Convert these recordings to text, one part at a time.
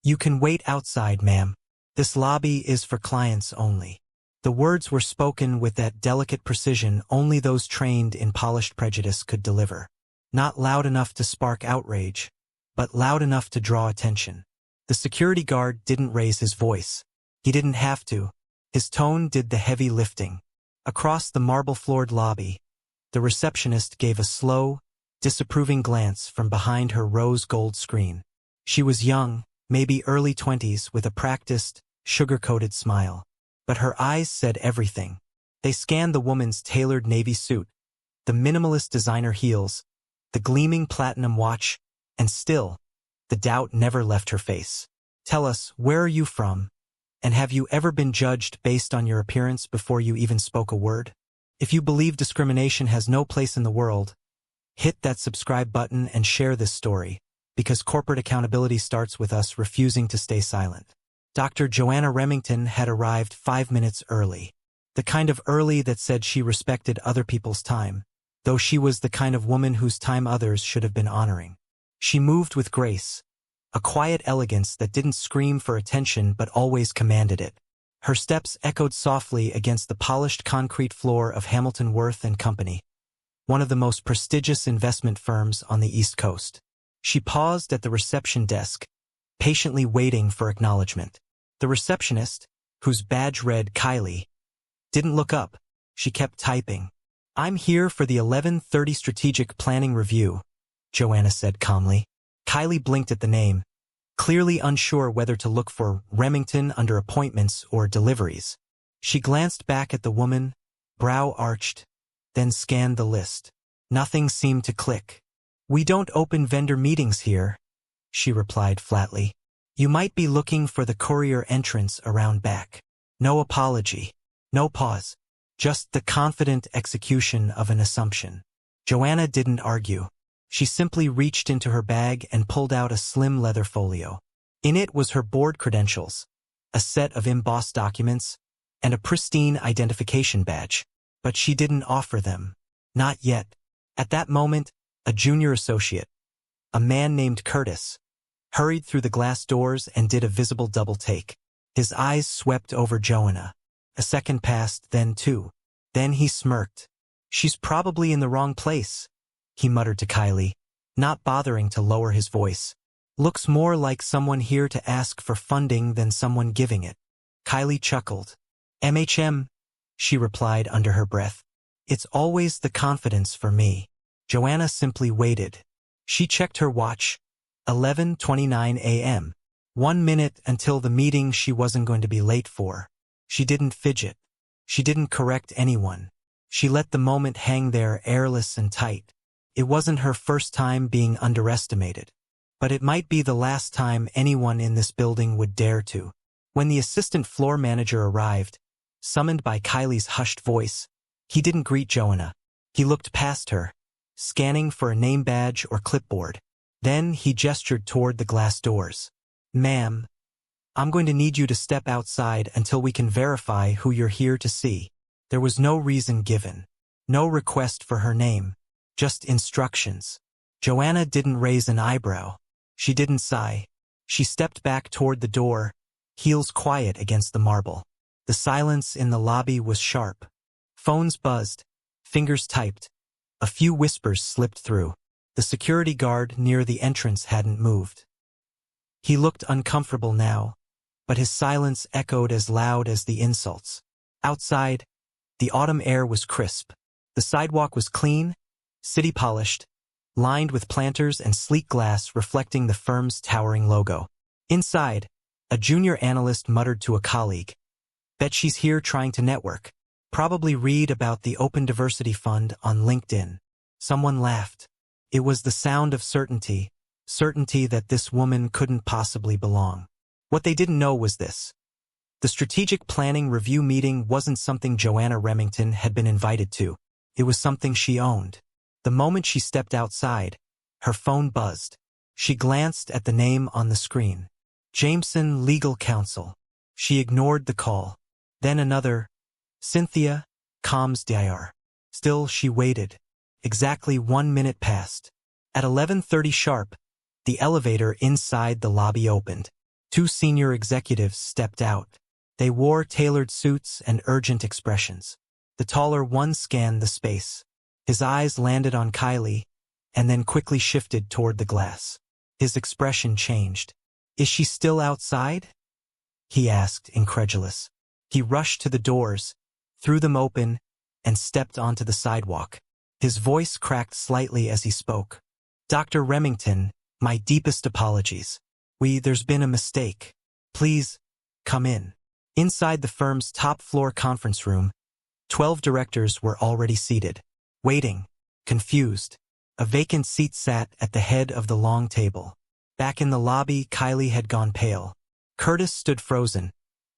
"You can wait outside, ma'am. This lobby is for clients only." The words were spoken with that delicate precision only those trained in polished prejudice could deliver. Not loud enough to spark outrage, but loud enough to draw attention. The security guard didn't raise his voice. He didn't have to. His tone did the heavy lifting. Across the marble-floored lobby, the receptionist gave a slow, disapproving glance from behind her rose-gold screen. She was young, maybe early 20s, with a practiced, sugar-coated smile. But her eyes said everything. They scanned the woman's tailored navy suit, the minimalist designer heels, the gleaming platinum watch, and still, the doubt never left her face. "Tell us, where are you from? And have you ever been judged based on your appearance before you even spoke a word? If you believe discrimination has no place in the world, hit that subscribe button and share this story, because corporate accountability starts with us refusing to stay silent." Dr. Joanna Remington had arrived 5 minutes early. The kind of early that said she respected other people's time, though she was the kind of woman whose time others should have been honoring. She moved with grace, a quiet elegance that didn't scream for attention but always commanded it. Her steps echoed softly against the polished concrete floor of Hamilton Worth & Company, one of the most prestigious investment firms on the East Coast. She paused at the reception desk, patiently waiting for acknowledgement. The receptionist, whose badge read Kylie, didn't look up. She kept typing. "I'm here for the 11:30 strategic planning review," Joanna said calmly. Kylie blinked at the name, clearly unsure whether to look for Remington under appointments or deliveries. She glanced back at the woman, brow arched, then scanned the list. Nothing seemed to click. "We don't open vendor meetings here," she replied flatly. "You might be looking for the courier entrance around back." No apology, no pause, just the confident execution of an assumption. Joanna didn't argue. She simply reached into her bag and pulled out a slim leather folio. In it was her board credentials, a set of embossed documents, and a pristine identification badge. But she didn't offer them. Not yet. At that moment, a junior associate, a man named Curtis, hurried through the glass doors and did a visible double take. His eyes swept over Joanna. A second passed, then two. Then he smirked. "She's probably in the wrong place," he muttered to Kylie, not bothering to lower his voice. "Looks more like someone here to ask for funding than someone giving it." Kylie chuckled. "MHM," she replied under her breath. "It's always the confidence for me." Joanna simply waited. She checked her watch. 11:29 a.m. 1 minute until the meeting she wasn't going to be late for. She didn't fidget. She didn't correct anyone. She let the moment hang there airless and tight. It wasn't her first time being underestimated, but it might be the last time anyone in this building would dare to. When the assistant floor manager arrived, summoned by Kylie's hushed voice, he didn't greet Joanna. He looked past her, scanning for a name badge or clipboard. Then he gestured toward the glass doors. "Ma'am, I'm going to need you to step outside until we can verify who you're here to see." There was no reason given, no request for her name, just instructions. Joanna didn't raise an eyebrow. She didn't sigh. She stepped back toward the door, heels quiet against the marble. The silence in the lobby was sharp. Phones buzzed, fingers typed. A few whispers slipped through. The security guard near the entrance hadn't moved. He looked uncomfortable now, but his silence echoed as loud as the insults. Outside, the autumn air was crisp. The sidewalk was clean, city-polished, lined with planters and sleek glass reflecting the firm's towering logo. Inside, a junior analyst muttered to a colleague, "Bet she's here trying to network. Probably read about the Open Diversity Fund on LinkedIn." Someone laughed. It was the sound of certainty, certainty that this woman couldn't possibly belong. What they didn't know was this. The strategic planning review meeting wasn't something Joanna Remington had been invited to. It was something she owned. The moment she stepped outside, her phone buzzed. She glanced at the name on the screen. Jameson Legal Counsel. She ignored the call. Then another, Cynthia, Comms Dir. Still, she waited. Exactly 1 minute passed. At 11:30 sharp, the elevator inside the lobby opened. Two senior executives stepped out. They wore tailored suits and urgent expressions. The taller one scanned the space. His eyes landed on Kylie, and then quickly shifted toward the glass. His expression changed. "Is she still outside?" he asked, incredulous. He rushed to the doors, threw them open, and stepped onto the sidewalk. His voice cracked slightly as he spoke. "Dr. Remington, my deepest apologies. There's been a mistake. Please, come in." Inside the firm's top-floor conference room, 12 directors were already seated, waiting, confused. A vacant seat sat at the head of the long table. Back in the lobby, Kylie had gone pale. Curtis stood frozen,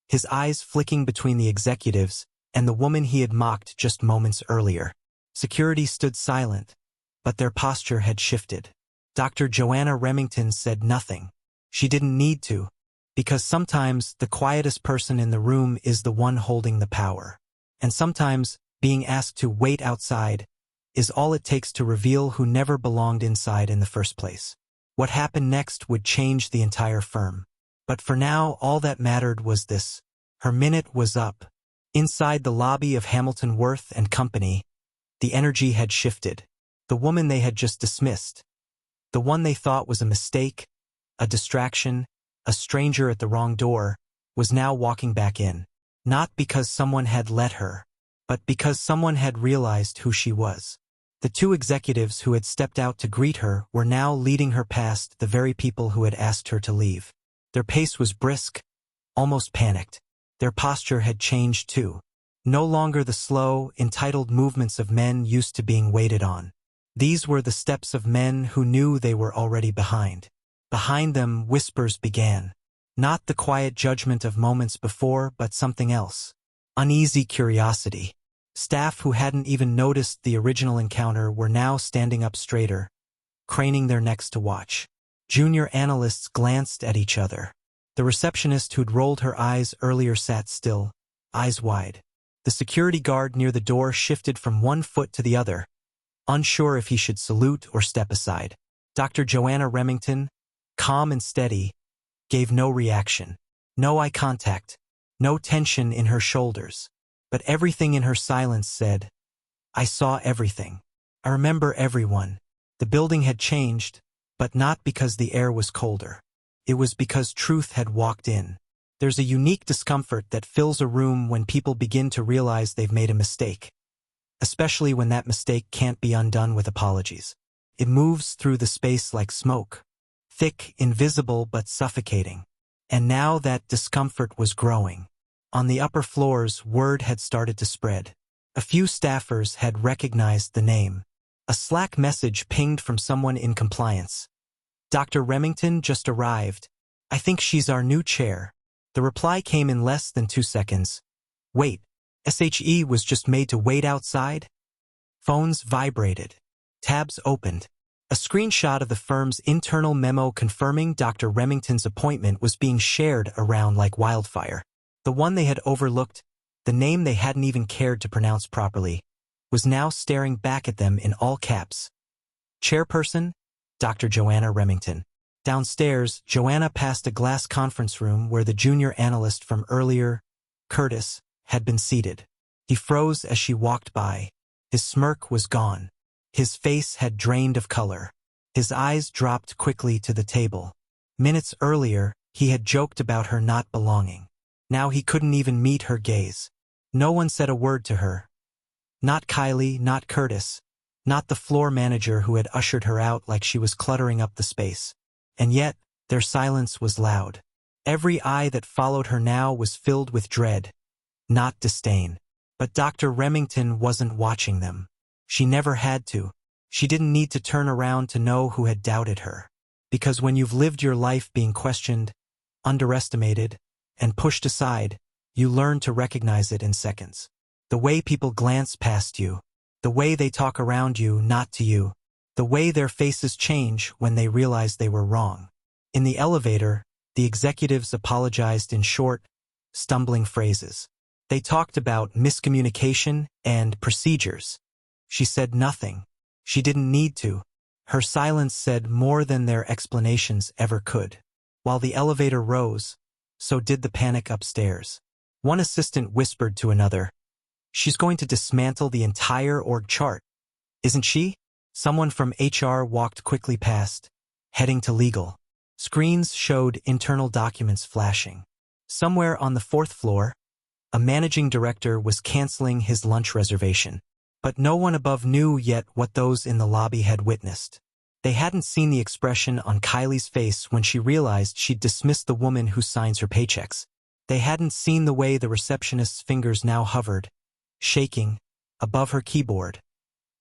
his eyes flicking between the executives and the woman he had mocked just moments earlier. Security stood silent, but their posture had shifted. Dr. Joanna Remington said nothing. She didn't need to, because sometimes the quietest person in the room is the one holding the power. And sometimes being asked to wait outside is all it takes to reveal who never belonged inside in the first place. What happened next would change the entire firm. But for now, all that mattered was this. Her minute was up. Inside the lobby of Hamilton Worth and Company, the energy had shifted. The woman they had just dismissed, the one they thought was a mistake, a distraction, a stranger at the wrong door, was now walking back in. Not because someone had let her, but because someone had realized who she was. The two executives who had stepped out to greet her were now leading her past the very people who had asked her to leave. Their pace was brisk, almost panicked. Their posture had changed too. No longer the slow, entitled movements of men used to being waited on. These were the steps of men who knew they were already behind. Behind them, whispers began. Not the quiet judgment of moments before, but something else. Uneasy curiosity. Staff who hadn't even noticed the original encounter were now standing up straighter, craning their necks to watch. Junior analysts glanced at each other. The receptionist who'd rolled her eyes earlier sat still, eyes wide. The security guard near the door shifted from one foot to the other, unsure if he should salute or step aside. Dr. Joanna Remington, calm and steady, gave no reaction. No eye contact, no tension in her shoulders. But everything in her silence said, "I saw everything. I remember everyone." The building had changed, but not because the air was colder. It was because truth had walked in. There's a unique discomfort that fills a room when people begin to realize they've made a mistake, especially when that mistake can't be undone with apologies. It moves through the space like smoke, thick, invisible, but suffocating. And now that discomfort was growing. On the upper floors, word had started to spread. A few staffers had recognized the name. A Slack message pinged from someone in compliance. "Dr. Remington just arrived. I think she's our new chair." The reply came in less than 2 seconds. "Wait, SHE was just made to wait outside?" Phones vibrated. Tabs opened. A screenshot of the firm's internal memo confirming Dr. Remington's appointment was being shared around like wildfire. The one they had overlooked, the name they hadn't even cared to pronounce properly, was now staring back at them in all caps. Chairperson, Dr. Joanna Remington. Downstairs, Joanna passed a glass conference room where the junior analyst from earlier, Curtis, had been seated. He froze as she walked by. His smirk was gone. His face had drained of color. His eyes dropped quickly to the table. Minutes earlier, he had joked about her not belonging. Now he couldn't even meet her gaze. No one said a word to her. Not Kylie, not Curtis, not the floor manager who had ushered her out like she was cluttering up the space. And yet, their silence was loud. Every eye that followed her now was filled with dread, not disdain. But Dr. Remington wasn't watching them. She never had to. She didn't need to turn around to know who had doubted her. Because when you've lived your life being questioned, underestimated, and pushed aside, you learn to recognize it in seconds. The way people glance past you, the way they talk around you, not to you, the way their faces change when they realize they were wrong. In the elevator, the executives apologized in short, stumbling phrases. They talked about miscommunication and procedures. She said nothing. She didn't need to. Her silence said more than their explanations ever could. While the elevator rose, so did the panic upstairs. One assistant whispered to another, "She's going to dismantle the entire org chart, isn't she?" Someone from HR walked quickly past, heading to legal. Screens showed internal documents flashing. Somewhere on the fourth floor, a managing director was canceling his lunch reservation. But no one above knew yet what those in the lobby had witnessed. They hadn't seen the expression on Kylie's face when she realized she'd dismissed the woman who signs her paychecks. They hadn't seen the way the receptionist's fingers now hovered, shaking, above her keyboard,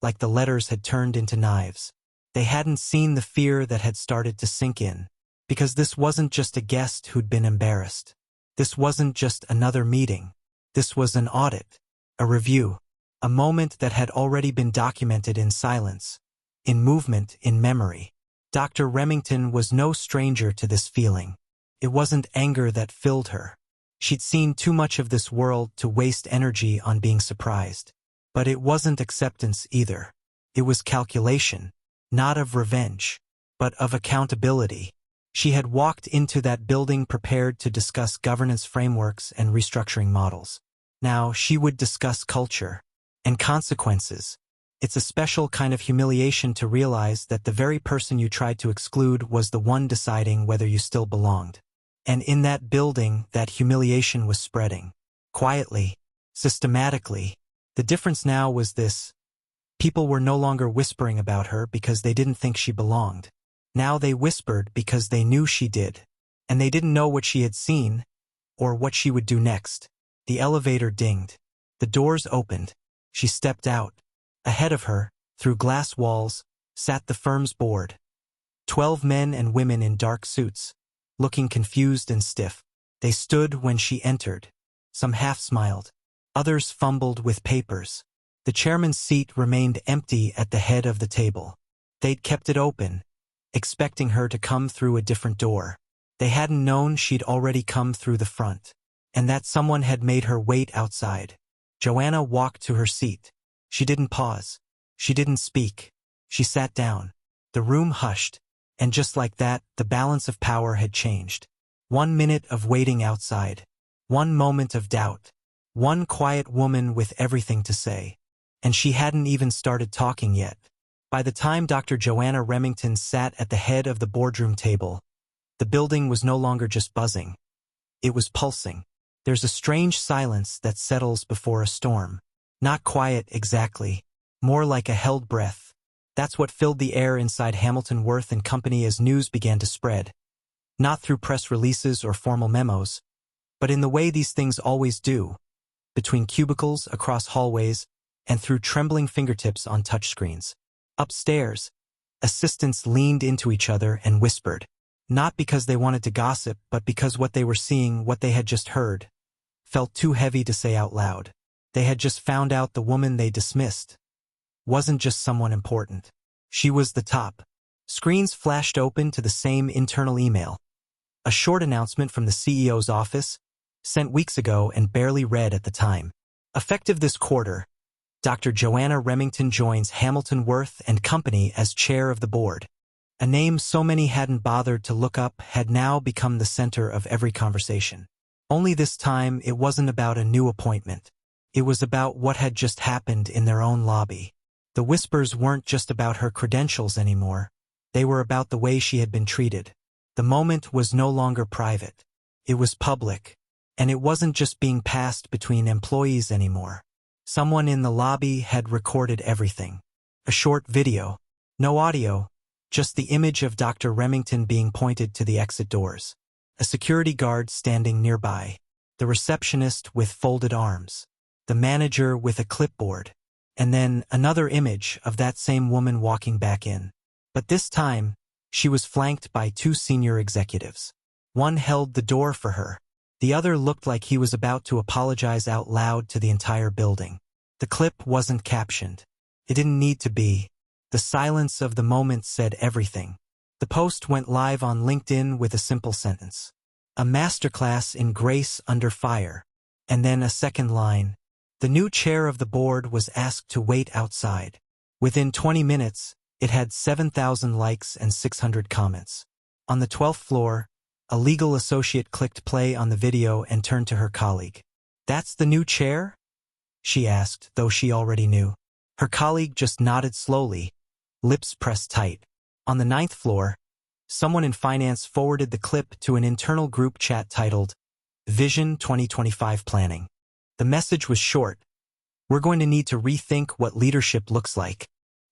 like the letters had turned into knives. They hadn't seen the fear that had started to sink in, because this wasn't just a guest who'd been embarrassed. This wasn't just another meeting. This was an audit, a review, a moment that had already been documented in silence, in movement, in memory. Dr. Remington was no stranger to this feeling. It wasn't anger that filled her. She'd seen too much of this world to waste energy on being surprised. But it wasn't acceptance either. It was calculation, not of revenge, but of accountability. She had walked into that building prepared to discuss governance frameworks and restructuring models. Now she would discuss culture and consequences. It's a special kind of humiliation to realize that the very person you tried to exclude was the one deciding whether you still belonged. And in that building, that humiliation was spreading. Quietly, systematically. The difference now was this. People were no longer whispering about her because they didn't think she belonged. Now they whispered because they knew she did. And they didn't know what she had seen, or what she would do next. The elevator dinged. The doors opened. She stepped out. Ahead of her, through glass walls, sat the firm's board. 12 men and women in dark suits, looking confused and stiff. They stood when she entered. Some half-smiled. Others fumbled with papers. The chairman's seat remained empty at the head of the table. They'd kept it open, expecting her to come through a different door. They hadn't known she'd already come through the front, and that someone had made her wait outside. Joanna walked to her seat. She didn't pause. She didn't speak. She sat down. The room hushed, and just like that, the balance of power had changed. 1 minute of waiting outside. 1 moment of doubt. 1 quiet woman with everything to say. And she hadn't even started talking yet. By the time Dr. Joanna Remington sat at the head of the boardroom table, the building was no longer just buzzing. It was pulsing. There's a strange silence that settles before a storm. Not quiet exactly, more like a held breath. That's what filled the air inside Hamilton Worth and Company as news began to spread. Not through press releases or formal memos, but in the way these things always do, between cubicles, across hallways, and through trembling fingertips on touchscreens. Upstairs, assistants leaned into each other and whispered, not because they wanted to gossip, but because what they were seeing, what they had just heard, felt too heavy to say out loud. They had just found out the woman they dismissed wasn't just someone important. She was the top. Screens flashed open to the same internal email. A short announcement from the CEO's office, sent weeks ago and barely read at the time. Effective this quarter, Dr. Joanna Remington joins Hamilton Worth and Company as chair of the board. A name so many hadn't bothered to look up had now become the center of every conversation. Only this time it wasn't about a new appointment. It was about what had just happened in their own lobby. The whispers weren't just about her credentials anymore. They were about the way she had been treated. The moment was no longer private. It was public. And it wasn't just being passed between employees anymore. Someone in the lobby had recorded everything. A short video. No audio, just the image of Dr. Remington being pointed to the exit doors. A security guard standing nearby. The receptionist with folded arms. The manager with a clipboard. And then another image of that same woman walking back in. But this time, she was flanked by 2 senior executives. One held the door for her. The other looked like he was about to apologize out loud to the entire building. The clip wasn't captioned. It didn't need to be. The silence of the moment said everything. The post went live on LinkedIn with a simple sentence. A masterclass in grace under fire. And then a second line. The new chair of the board was asked to wait outside. Within 20 minutes, it had 7,000 likes and 600 comments. On the 12th floor, A legal associate clicked play on the video and turned to her colleague. "That's the new chair?" she asked, though she already knew. Her colleague just nodded slowly, lips pressed tight. On the 9th floor, someone in finance forwarded the clip to an internal group chat titled, Vision 2025 Planning. The message was short. "We're going to need to rethink what leadership looks like."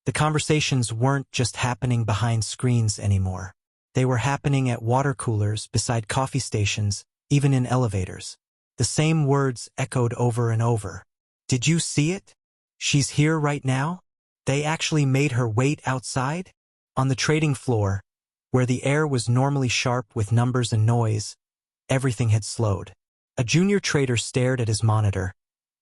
The conversations weren't just happening behind screens anymore. They were happening at water coolers, beside coffee stations, even in elevators. The same words echoed over and over. "Did you see it? She's here right now? They actually made her wait outside?" On the trading floor, where the air was normally sharp with numbers and noise, everything had slowed. A junior trader stared at his monitor,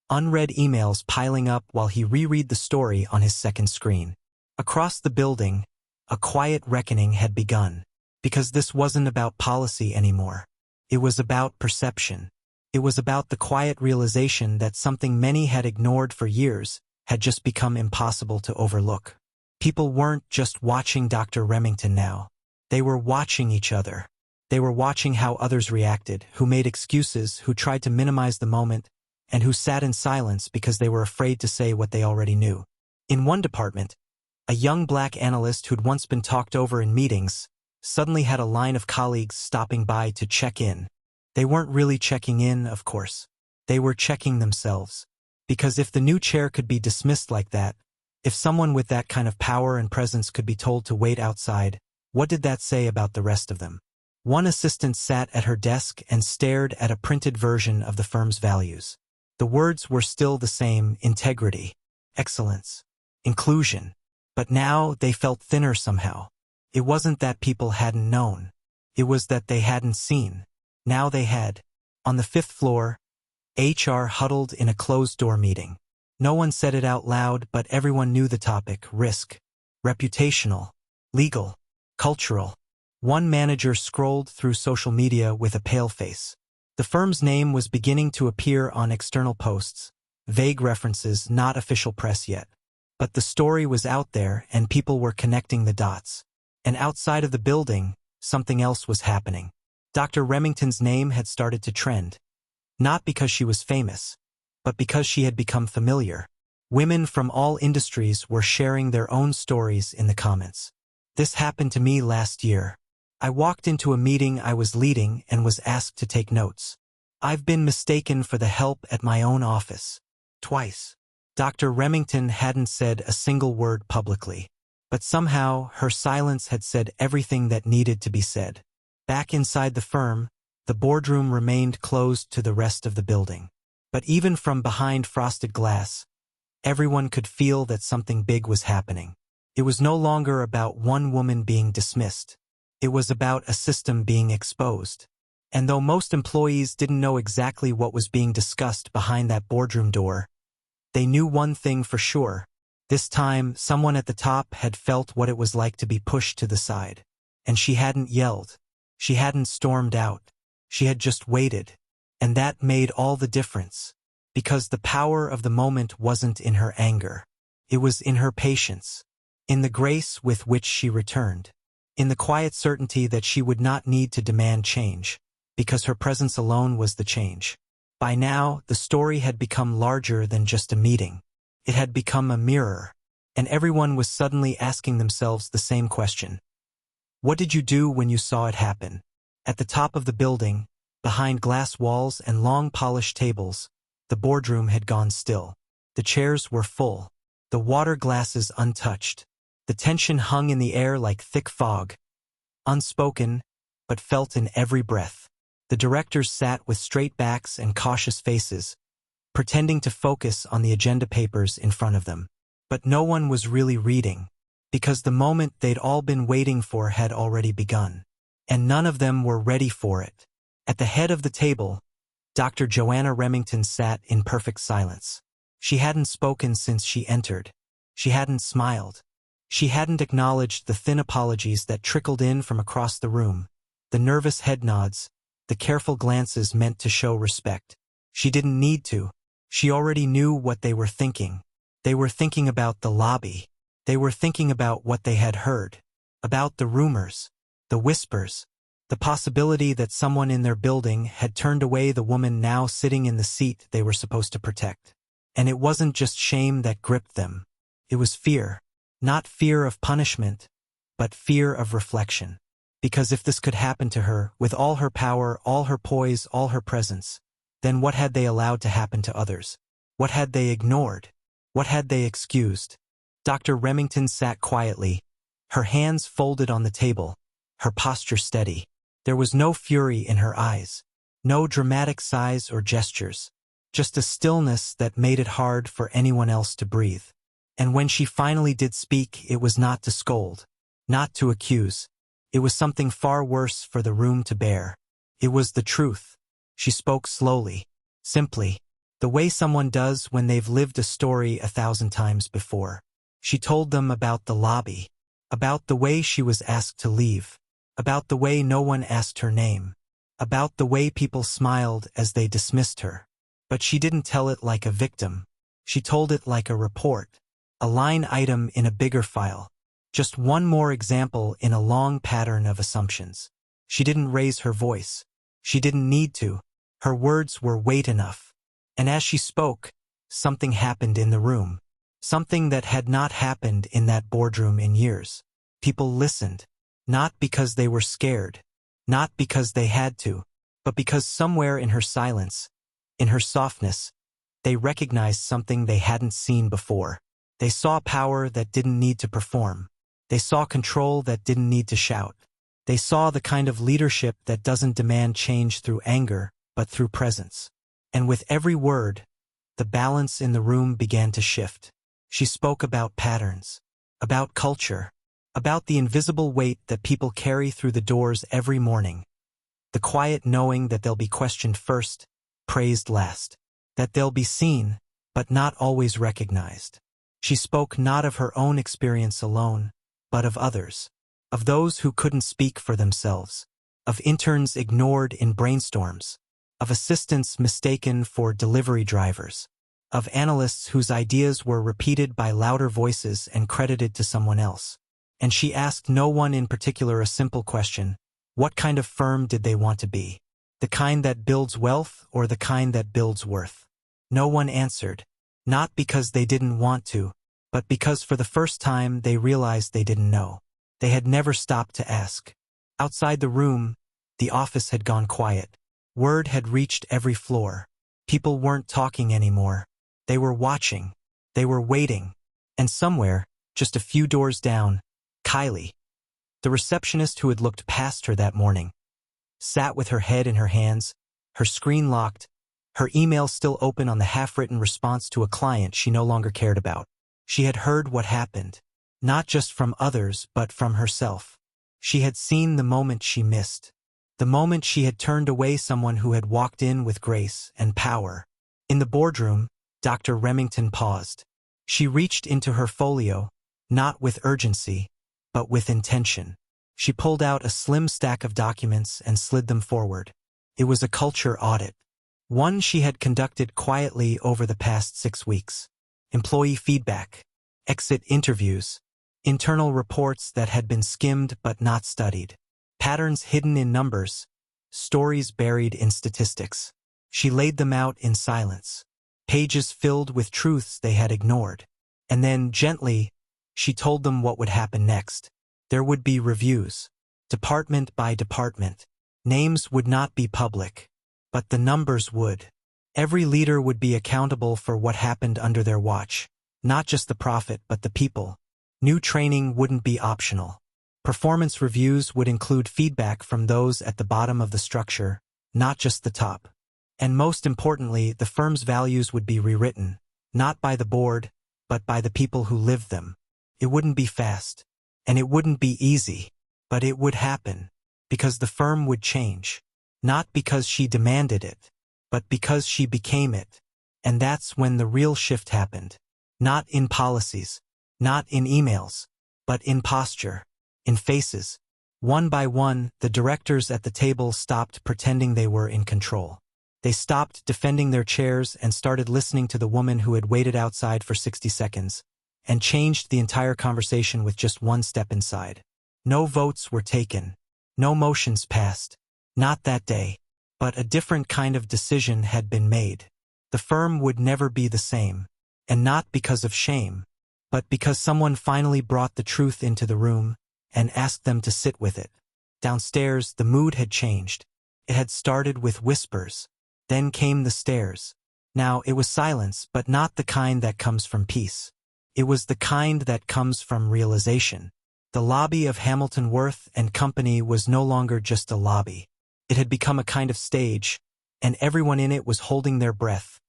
unread emails piling up while he reread the story on his second screen. Across the building, a quiet reckoning had begun, because this wasn't about policy anymore. It was about perception. It was about the quiet realization that something many had ignored for years had just become impossible to overlook. People weren't just watching Dr. Remington now. They were watching each other. They were watching how others reacted, who made excuses, who tried to minimize the moment, and who sat in silence because they were afraid to say what they already knew. In one department, a young black analyst who'd once been talked over in meetings suddenly had a line of colleagues stopping by to check in. They weren't really checking in, of course. They were checking themselves. Because if the new chair could be dismissed like that, if someone with that kind of power and presence could be told to wait outside, what did that say about the rest of them? One assistant sat at her desk and stared at a printed version of the firm's values. The words were still the same: integrity, excellence, inclusion. But now they felt thinner somehow. It wasn't that people hadn't known. It was that they hadn't seen. Now they had. On the 5th floor, HR huddled in a closed-door meeting. No one said it out loud, but everyone knew the topic: risk, reputational, legal, cultural. One manager scrolled through social media with a pale face. The firm's name was beginning to appear on external posts, vague references, not official press yet. But the story was out there, and people were connecting the dots. And outside of the building, something else was happening. Dr. Remington's name had started to trend. Not because she was famous, but because she had become familiar. Women from all industries were sharing their own stories in the comments. "This happened to me last year. I walked into a meeting I was leading and was asked to take notes. I've been mistaken for the help at my own office. Twice." Dr. Remington hadn't said a single word publicly, but somehow her silence had said everything that needed to be said. Back inside the firm, the boardroom remained closed to the rest of the building. But even from behind frosted glass, everyone could feel that something big was happening. It was no longer about one woman being dismissed. It was about a system being exposed. And though most employees didn't know exactly what was being discussed behind that boardroom door, they knew one thing for sure. This time, someone at the top had felt what it was like to be pushed to the side. And she hadn't yelled. She hadn't stormed out. She had just waited. And that made all the difference. Because the power of the moment wasn't in her anger. It was in her patience. In the grace with which she returned. In the quiet certainty that she would not need to demand change, because her presence alone was the change. By now, the story had become larger than just a meeting. It had become a mirror, and everyone was suddenly asking themselves the same question. What did you do when you saw it happen? At the top of the building, behind glass walls and long polished tables, the boardroom had gone still. The chairs were full, the water glasses untouched. The tension hung in the air like thick fog, unspoken, but felt in every breath. The directors sat with straight backs and cautious faces, pretending to focus on the agenda papers in front of them. But no one was really reading, because the moment they'd all been waiting for had already begun. And none of them were ready for it. At the head of the table, Dr. Joanna Remington sat in perfect silence. She hadn't spoken since she entered. She hadn't smiled. She hadn't acknowledged the thin apologies that trickled in from across the room, the nervous head nods, the careful glances meant to show respect. She didn't need to. She already knew what they were thinking. They were thinking about the lobby. They were thinking about what they had heard, about the rumors, the whispers, The possibility that someone in their building had turned away the woman now sitting in the seat they were supposed to protect. And it wasn't just shame that gripped them. It was fear. Not fear of punishment, but fear of reflection. Because if this could happen to her, with all her power, all her poise, all her presence, then what had they allowed to happen to others? What had they ignored? What had they excused? Dr. Remington sat quietly, her hands folded on the table, her posture steady. There was no fury in her eyes, no dramatic sighs or gestures, just a stillness that made it hard for anyone else to breathe. And when she finally did speak, it was not to scold, not to accuse. It was something far worse for the room to bear. It was the truth. She spoke slowly, simply, the way someone does when they've lived a story 1,000 times before. She told them about the lobby, about the way she was asked to leave, about the way no one asked her name, about the way people smiled as they dismissed her. But she didn't tell it like a victim. She told it like a report, a line item in a bigger file, just one more example in a long pattern of assumptions. She didn't raise her voice. She didn't need to. Her words were weight enough. And as she spoke, something happened in the room. Something that had not happened in that boardroom in years. People listened, not because they were scared, not because they had to, but because somewhere in her silence, in her softness, they recognized something they hadn't seen before. They saw power that didn't need to perform. They saw control that didn't need to shout. They saw the kind of leadership that doesn't demand change through anger, but through presence. And with every word, the balance in the room began to shift. She spoke about patterns, about culture, about the invisible weight that people carry through the doors every morning. The quiet knowing that they'll be questioned first, praised last. That they'll be seen, but not always recognized. She spoke not of her own experience alone, but of others. Of those who couldn't speak for themselves. Of interns ignored in brainstorms. Of assistants mistaken for delivery drivers. Of analysts whose ideas were repeated by louder voices and credited to someone else. And she asked no one in particular a simple question: what kind of firm did they want to be? The kind that builds wealth or the kind that builds worth? No one answered, not because they didn't want to, but because for the first time they realized they didn't know. They had never stopped to ask. Outside the room, the office had gone quiet. Word had reached every floor. People weren't talking anymore. They were watching. They were waiting. And somewhere, just a few doors down, Kylie, the receptionist who had looked past her that morning, sat with her head in her hands, her screen locked, her email still open on the half-written response to a client she no longer cared about. She had heard what happened, not just from others but from herself. She had seen the moment she missed, the moment she had turned away someone who had walked in with grace and power. In the boardroom, Dr. Remington paused. She reached into her folio, not with urgency, but with intention. She pulled out a slim stack of documents and slid them forward. It was a culture audit. One she had conducted quietly over the past 6 weeks. Employee feedback, exit interviews, internal reports that had been skimmed but not studied, patterns hidden in numbers, stories buried in statistics. She laid them out in silence, pages filled with truths they had ignored. And then, gently, she told them what would happen next. There would be reviews, department by department. Names would not be public, but the numbers would. Every leader would be accountable for what happened under their watch, not just the profit but the people. New training wouldn't be optional. Performance reviews would include feedback from those at the bottom of the structure, not just the top. And most importantly, the firm's values would be rewritten, not by the board, but by the people who lived them. It wouldn't be fast, and it wouldn't be easy, but it would happen, because the firm would change, not because she demanded it, but because she became it. And that's when the real shift happened. Not in policies, not in emails, but in posture, in faces. One by one, the directors at the table stopped pretending they were in control. They stopped defending their chairs and started listening to the woman who had waited outside for 60 seconds, and changed the entire conversation with just one step inside. No votes were taken. No motions passed. Not that day. But a different kind of decision had been made. The firm would never be the same. And not because of shame, but because someone finally brought the truth into the room and asked them to sit with it. Downstairs, the mood had changed. It had started with whispers. Then came the stares. Now it was silence, but not the kind that comes from peace. It was the kind that comes from realization. The lobby of Hamilton Worth and Company was no longer just a lobby. It had become a kind of stage, and everyone in it was holding their breath,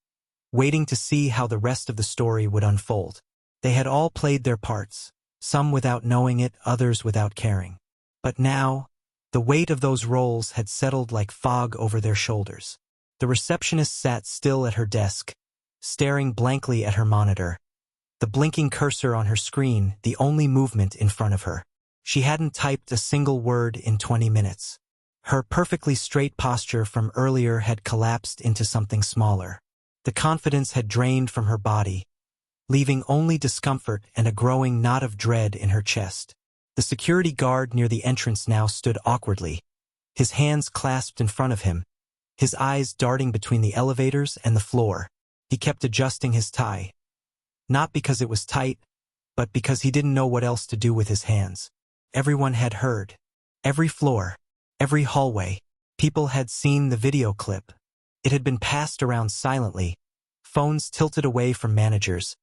waiting to see how the rest of the story would unfold. They had all played their parts, some without knowing it, others without caring. But now, the weight of those roles had settled like fog over their shoulders. The receptionist sat still at her desk, staring blankly at her monitor, the blinking cursor on her screen the only movement in front of her. She hadn't typed a single word in 20 minutes. Her perfectly straight posture from earlier had collapsed into something smaller. The confidence had drained from her body, leaving only discomfort and a growing knot of dread in her chest. The security guard near the entrance now stood awkwardly, his hands clasped in front of him, his eyes darting between the elevators and the floor. He kept adjusting his tie. Not because it was tight, but because he didn't know what else to do with his hands. Everyone had heard. Every floor, every hallway. People had seen the video clip. It had been passed around silently, phones tilted away from managers,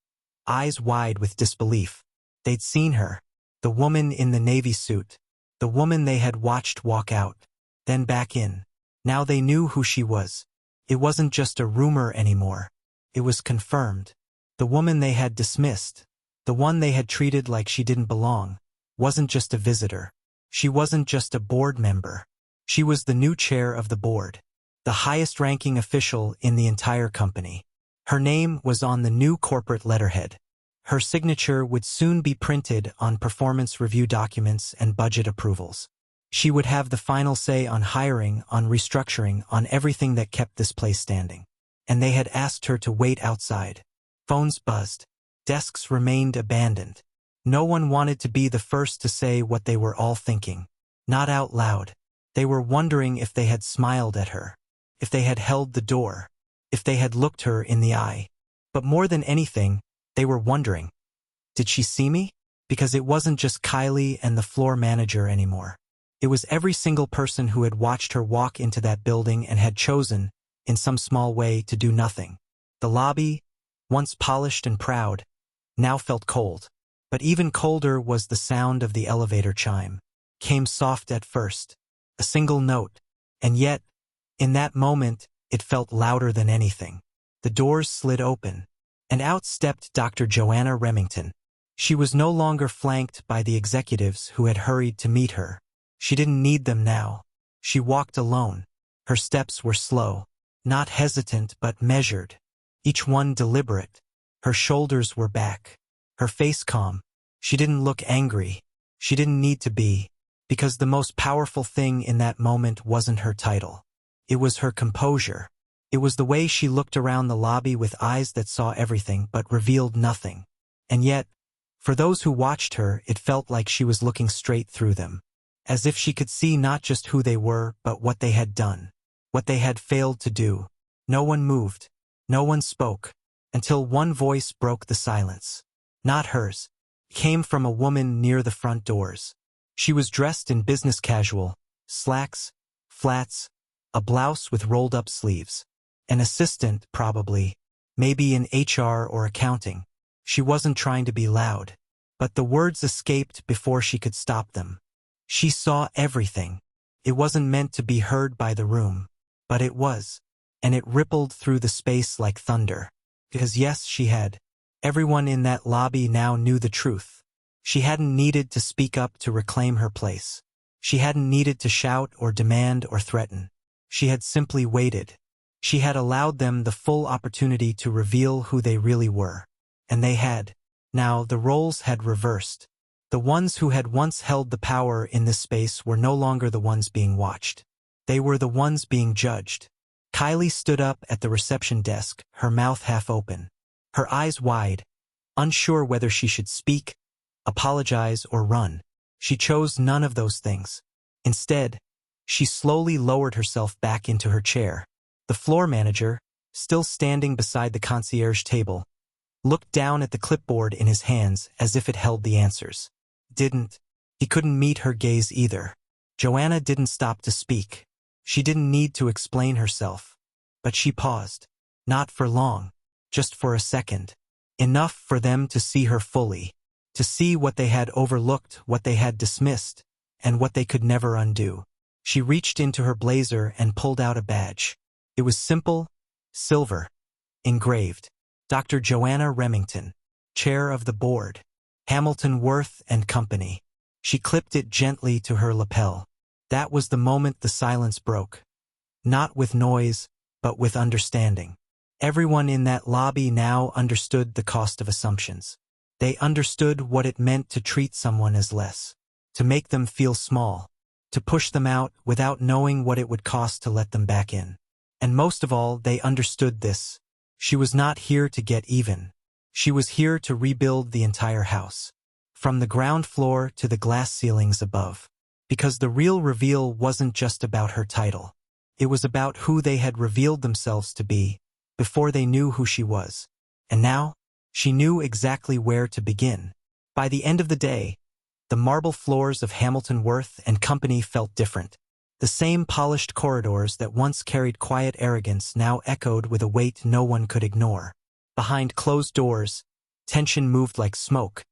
eyes wide with disbelief. They'd seen her, the woman in the navy suit, the woman they had watched walk out, then back in. Now they knew who she was. It wasn't just a rumor anymore. It was confirmed. The woman they had dismissed, the one they had treated like she didn't belong, wasn't just a visitor. She wasn't just a board member. She was the new chair of the board, the highest-ranking official in the entire company. Her name was on the new corporate letterhead. Her signature would soon be printed on performance review documents and budget approvals. She would have the final say on hiring, on restructuring, on everything that kept this place standing. And they had asked her to wait outside. Phones buzzed. Desks remained abandoned. No one wanted to be the first to say what they were all thinking. Not out loud. They were wondering if they had smiled at her, if they had held the door, if they had looked her in the eye. But more than anything, they were wondering, did she see me? Because it wasn't just Kylie and the floor manager anymore. It was every single person who had watched her walk into that building and had chosen, in some small way, to do nothing. The lobby, once polished and proud, now felt cold. But even colder was the sound of the elevator chime. Came soft at first, a single note, and yet, in that moment, it felt louder than anything. The doors slid open, and out stepped Dr. Joanna Remington. She was no longer flanked by the executives who had hurried to meet her. She didn't need them now. She walked alone. Her steps were slow, not hesitant but measured, each one deliberate. Her shoulders were back, her face calm. She didn't look angry. She didn't need to be, because the most powerful thing in that moment wasn't her title. It was her composure. It was the way she looked around the lobby with eyes that saw everything but revealed nothing. And yet, for those who watched her, it felt like she was looking straight through them, as if she could see not just who they were, but what they had done, what they had failed to do. No one moved. No one spoke, until one voice broke the silence. Not hers. It came from a woman near the front doors. She was dressed in business casual, slacks, flats, a blouse with rolled-up sleeves. An assistant, probably, maybe in HR or accounting. She wasn't trying to be loud, but the words escaped before she could stop them. She saw everything. It wasn't meant to be heard by the room, but it was, and it rippled through the space like thunder. Because yes, she had. Everyone in that lobby now knew the truth. She hadn't needed to speak up to reclaim her place. She hadn't needed to shout or demand or threaten. She had simply waited. She had allowed them the full opportunity to reveal who they really were. And they had. Now the roles had reversed. The ones who had once held the power in this space were no longer the ones being watched. They were the ones being judged. Kylie stood up at the reception desk, her mouth half open, her eyes wide, unsure whether she should speak, apologize, or run. She chose none of those things. Instead, she slowly lowered herself back into her chair. The floor manager, still standing beside the concierge table, looked down at the clipboard in his hands as if it held the answers. He couldn't meet her gaze either. Joanna didn't stop to speak. She didn't need to explain herself. But she paused. Not for long, just for a second. Enough for them to see her fully. To see what they had overlooked, what they had dismissed, and what they could never undo. She reached into her blazer and pulled out a badge. It was simple, silver, engraved. Dr. Joanna Remington, chair of the board, Hamilton Worth and Company. She clipped it gently to her lapel. That was the moment the silence broke. Not with noise, but with understanding. Everyone in that lobby now understood the cost of assumptions. They understood what it meant to treat someone as less, to make them feel small, to push them out without knowing what it would cost to let them back in. And most of all, they understood this. She was not here to get even. She was here to rebuild the entire house, from the ground floor to the glass ceilings above. Because the real reveal wasn't just about her title. It was about who they had revealed themselves to be before they knew who she was. And now, she knew exactly where to begin. By the end of the day, the marble floors of Hamilton Worth and Company felt different. The same polished corridors that once carried quiet arrogance now echoed with a weight no one could ignore. Behind closed doors, tension moved like smoke,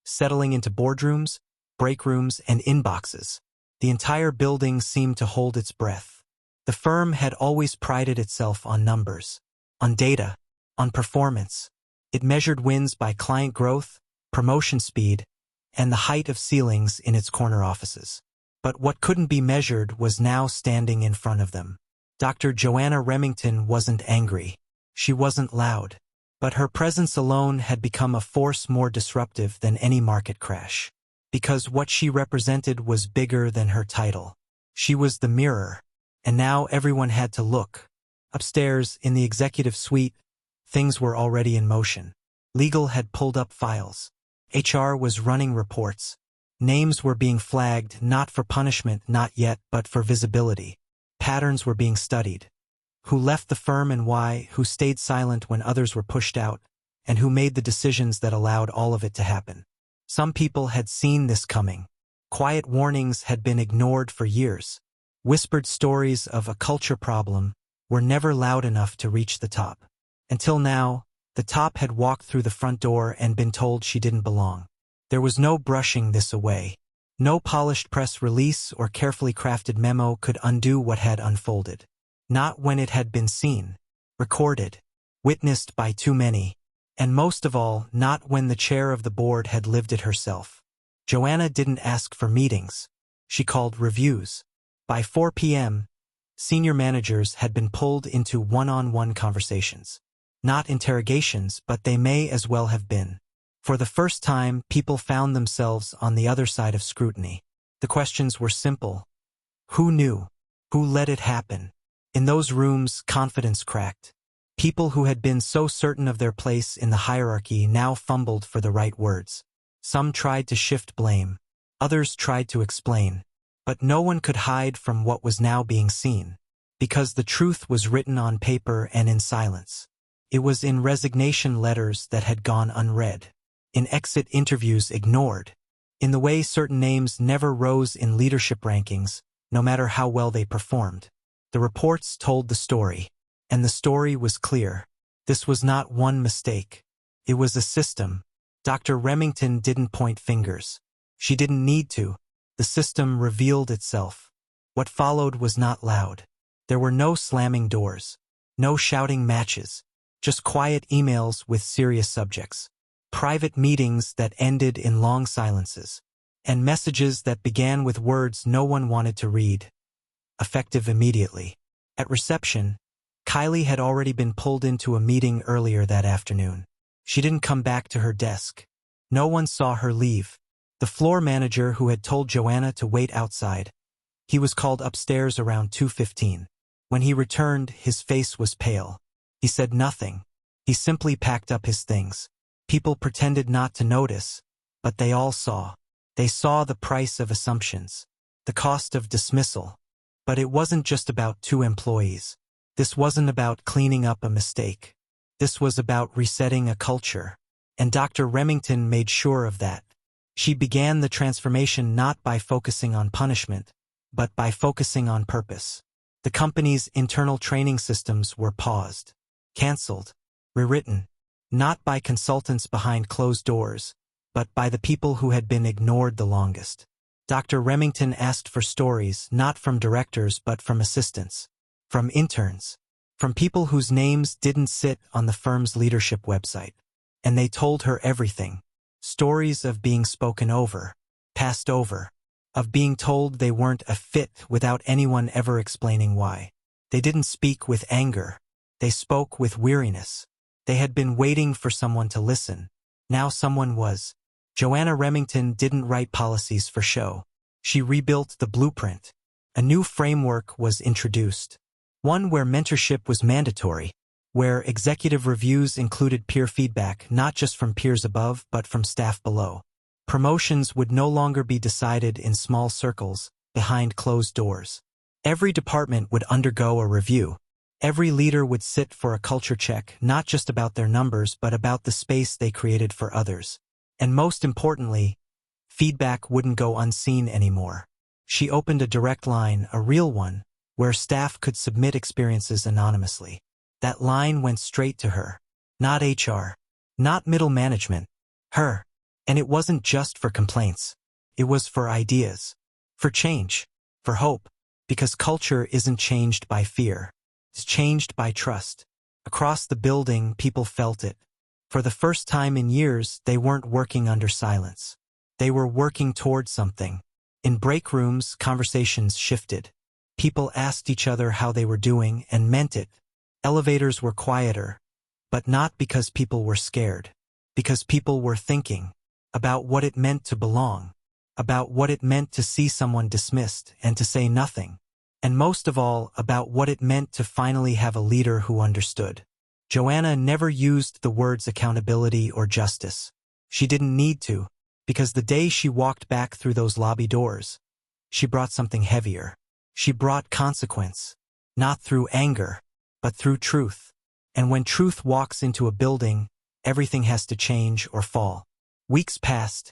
settling into boardrooms, break rooms, and inboxes. The entire building seemed to hold its breath. The firm had always prided itself on numbers, on data, on performance. It measured wins by client growth, promotion speed, and the height of ceilings in its corner offices. But what couldn't be measured was now standing in front of them. Dr. Joanna Remington wasn't angry. She wasn't loud. But her presence alone had become a force more disruptive than any market crash. Because what she represented was bigger than her title. She was the mirror. And now everyone had to look. Upstairs, in the executive suite, things were already in motion. Legal had pulled up files. HR was running reports. Names were being flagged, not for punishment, not yet, but for visibility. Patterns were being studied. Who left the firm and why, who stayed silent when others were pushed out, and who made the decisions that allowed all of it to happen. Some people had seen this coming. Quiet warnings had been ignored for years. Whispered stories of a culture problem were never loud enough to reach the top. Until now, the top had walked through the front door and been told she didn't belong. There was no brushing this away. No polished press release or carefully crafted memo could undo what had unfolded. Not when it had been seen, recorded, witnessed by too many, and most of all, not when the chair of the board had lived it herself. Joanna didn't ask for meetings. She called reviews. By 4 p.m., senior managers had been pulled into one-on-one conversations. Not interrogations, but they may as well have been. For the first time, people found themselves on the other side of scrutiny. The questions were simple. Who knew? Who let it happen? In those rooms, confidence cracked. People who had been so certain of their place in the hierarchy now fumbled for the right words. Some tried to shift blame. Others tried to explain. But no one could hide from what was now being seen. Because the truth was written on paper and in silence. It was in resignation letters that had gone unread. In exit interviews ignored. In the way certain names never rose in leadership rankings, no matter how well they performed. The reports told the story. And the story was clear. This was not one mistake. It was a system. Dr. Remington didn't point fingers. She didn't need to. The system revealed itself. What followed was not loud. There were no slamming doors. No shouting matches. Just quiet emails with serious subjects. Private meetings that ended in long silences. And messages that began with words no one wanted to read. Effective immediately. At reception, Kylie had already been pulled into a meeting earlier that afternoon. She didn't come back to her desk. No one saw her leave. The floor manager who had told Joanna to wait outside. He was called upstairs around 2:15. When he returned, his face was pale. He said nothing. He simply packed up his things. People pretended not to notice, but they all saw. They saw the price of assumptions. the cost of dismissal. But it wasn't just about 2 employees. This wasn't about cleaning up a mistake. This was about resetting a culture. And Dr. Remington made sure of that. She began the transformation not by focusing on punishment, but by focusing on purpose. The company's internal training systems were paused, canceled, rewritten, not by consultants behind closed doors, but by the people who had been ignored the longest. Dr. Remington asked for stories not from directors but from assistants, from interns, from people whose names didn't sit on the firm's leadership website. And they told her everything. Stories of being spoken over, passed over, of being told they weren't a fit without anyone ever explaining why. They didn't speak with anger. They spoke with weariness. They had been waiting for someone to listen. Now someone was. Joanna Remington didn't write policies for show. She rebuilt the blueprint. A new framework was introduced. One where mentorship was mandatory, where executive reviews included peer feedback not just from peers above but from staff below. Promotions would no longer be decided in small circles, behind closed doors. Every department would undergo a review. Every leader would sit for a culture check, not just about their numbers but about the space they created for others. And most importantly, feedback wouldn't go unseen anymore. She opened a direct line, a real one, where staff could submit experiences anonymously. That line went straight to her. Not HR. Not middle management. Her. And it wasn't just for complaints. It was for ideas. For change. For hope. Because culture isn't changed by fear. It's changed by trust. Across the building, people felt it. For the first time in years, they weren't working under silence. They were working toward something. In break rooms, conversations shifted. People asked each other how they were doing and meant it. Elevators were quieter, but not because people were scared. Because people were thinking about what it meant to belong, about what it meant to see someone dismissed and to say nothing, and most of all, about what it meant to finally have a leader who understood. Joanna never used the words accountability or justice. She didn't need to, because the day she walked back through those lobby doors, she brought something heavier. She brought consequence, not through anger, but through truth. And when truth walks into a building, everything has to change or fall. Weeks passed,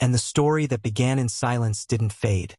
and the story that began in silence didn't fade.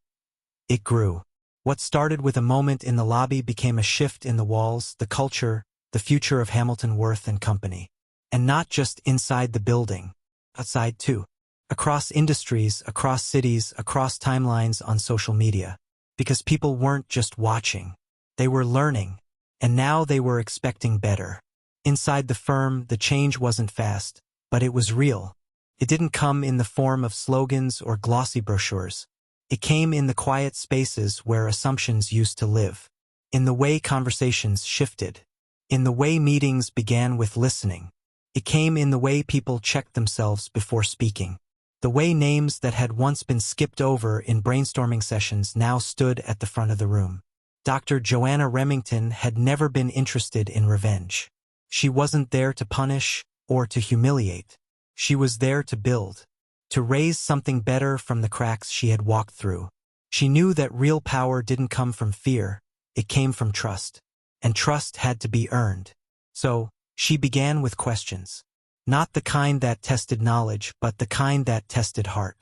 It grew. What started with a moment in the lobby became a shift in the walls, the culture, the future of Hamilton Worth and Company. And not just inside the building, outside too. Across industries, across cities, across timelines on social media. Because people weren't just watching. They were learning. And now they were expecting better. Inside the firm, the change wasn't fast, but it was real. It didn't come in the form of slogans or glossy brochures. It came in the quiet spaces where assumptions used to live. In the way conversations shifted. In the way meetings began with listening. It came in the way people checked themselves before speaking. The way names that had once been skipped over in brainstorming sessions now stood at the front of the room. Dr. Joanna Remington had never been interested in revenge. She wasn't there to punish or to humiliate. She was there to build, to raise something better from the cracks she had walked through. She knew that real power didn't come from fear, it came from trust. And trust had to be earned. So, she began with questions. Not the kind that tested knowledge, but the kind that tested heart.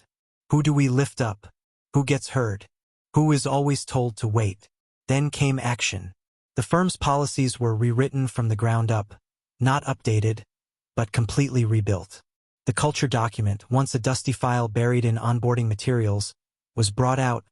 Who do we lift up? Who gets heard? Who is always told to wait? Then came action. The firm's policies were rewritten from the ground up, not updated, but completely rebuilt. The culture document, once a dusty file buried in onboarding materials, was brought out,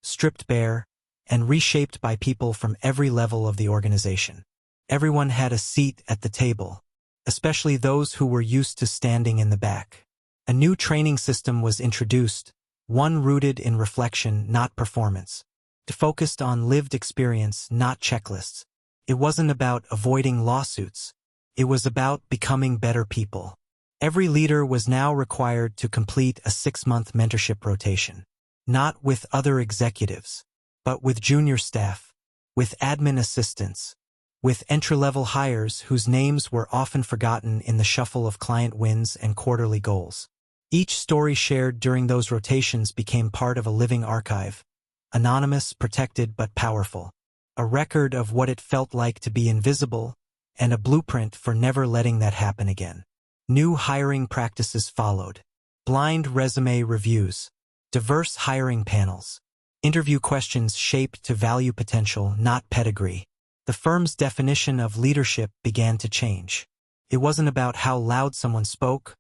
stripped bare, and reshaped by people from every level of the organization. Everyone had a seat at the table, especially those who were used to standing in the back. A new training system was introduced, one rooted in reflection, not performance. It focused on lived experience, not checklists. It wasn't about avoiding lawsuits. It was about becoming better people. Every leader was now required to complete a 6-month mentorship rotation. Not with other executives, but with junior staff, with admin assistants, with entry-level hires whose names were often forgotten in the shuffle of client wins and quarterly goals. Each story shared during those rotations became part of a living archive, anonymous, protected but powerful. A record of what it felt like to be invisible, and a blueprint for never letting that happen again. New hiring practices followed. Blind resume reviews, diverse hiring panels, interview questions shaped to value potential, not pedigree. The firm's definition of leadership began to change. It wasn't about how loud someone spoke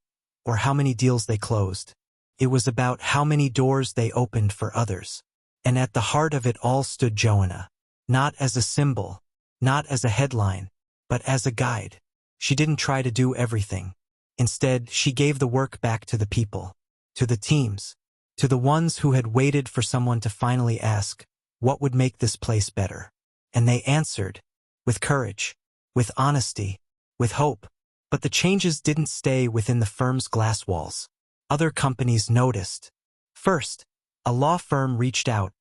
or how many deals they closed. It was about how many doors they opened for others. And at the heart of it all stood Joanna. Not as a symbol, not as a headline, but as a guide. She didn't try to do everything. Instead, she gave the work back to the people, to the teams, to the ones who had waited for someone to finally ask, what would make this place better? And they answered, with courage, with honesty, with hope. But the changes didn't stay within the firm's glass walls. Other companies noticed. First, a law firm reached out,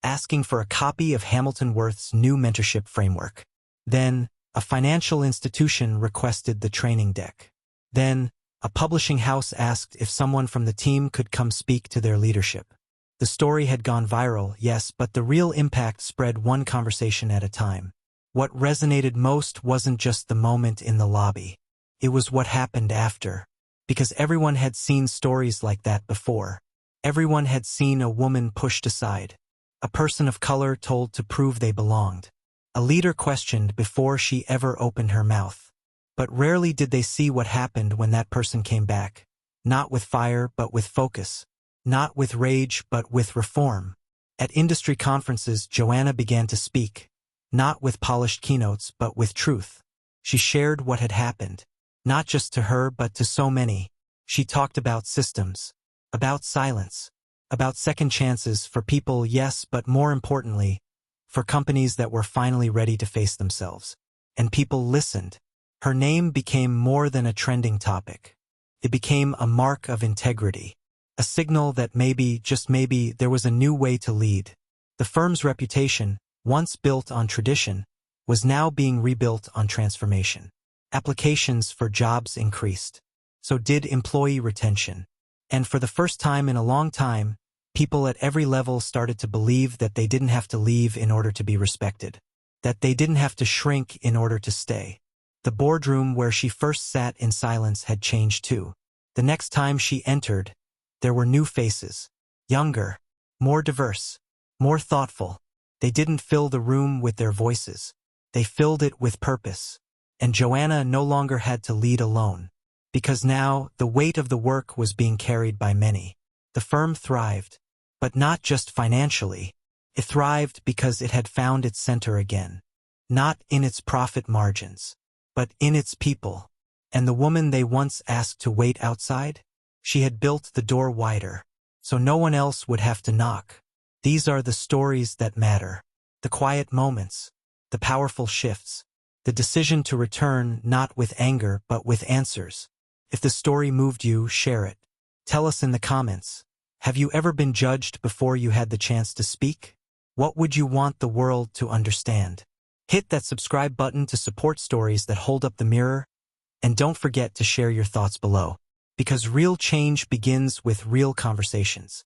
asking for a copy of Hamilton Worth's new mentorship framework. Then, a financial institution requested the training deck. Then, a publishing house asked if someone from the team could come speak to their leadership. The story had gone viral, yes, but the real impact spread one conversation at a time. What resonated most wasn't just the moment in the lobby. It was what happened after. Because everyone had seen stories like that before. Everyone had seen a woman pushed aside. A person of color told to prove they belonged. A leader questioned before she ever opened her mouth. But rarely did they see what happened when that person came back. Not with fire, but with focus. Not with rage, but with reform. At industry conferences, Joanna began to speak. Not with polished keynotes, but with truth. She shared what had happened. Not just to her, but to so many. She talked about systems. About silence. About second chances for people, yes, but more importantly, for companies that were finally ready to face themselves. And people listened. Her name became more than a trending topic. It became a mark of integrity. A signal that maybe, just maybe, there was a new way to lead. The firm's reputation, once built on tradition, was now being rebuilt on transformation. Applications for jobs increased. So did employee retention. And for the first time in a long time, people at every level started to believe that they didn't have to leave in order to be respected. That they didn't have to shrink in order to stay. The boardroom where she first sat in silence had changed too. The next time she entered, there were new faces. Younger, more diverse, more thoughtful. They didn't fill the room with their voices. They filled it with purpose. And Joanna no longer had to lead alone. Because now, the weight of the work was being carried by many. The firm thrived. But not just financially. It thrived because it had found its center again. Not in its profit margins, but in its people. And the woman they once asked to wait outside? She had built the door wider, so no one else would have to knock. These are the stories that matter. The quiet moments. The powerful shifts. The decision to return not with anger but with answers. If the story moved you, share it. Tell us in the comments. Have you ever been judged before you had the chance to speak? What would you want the world to understand? Hit that subscribe button to support stories that hold up the mirror. And don't forget to share your thoughts below. Because real change begins with real conversations.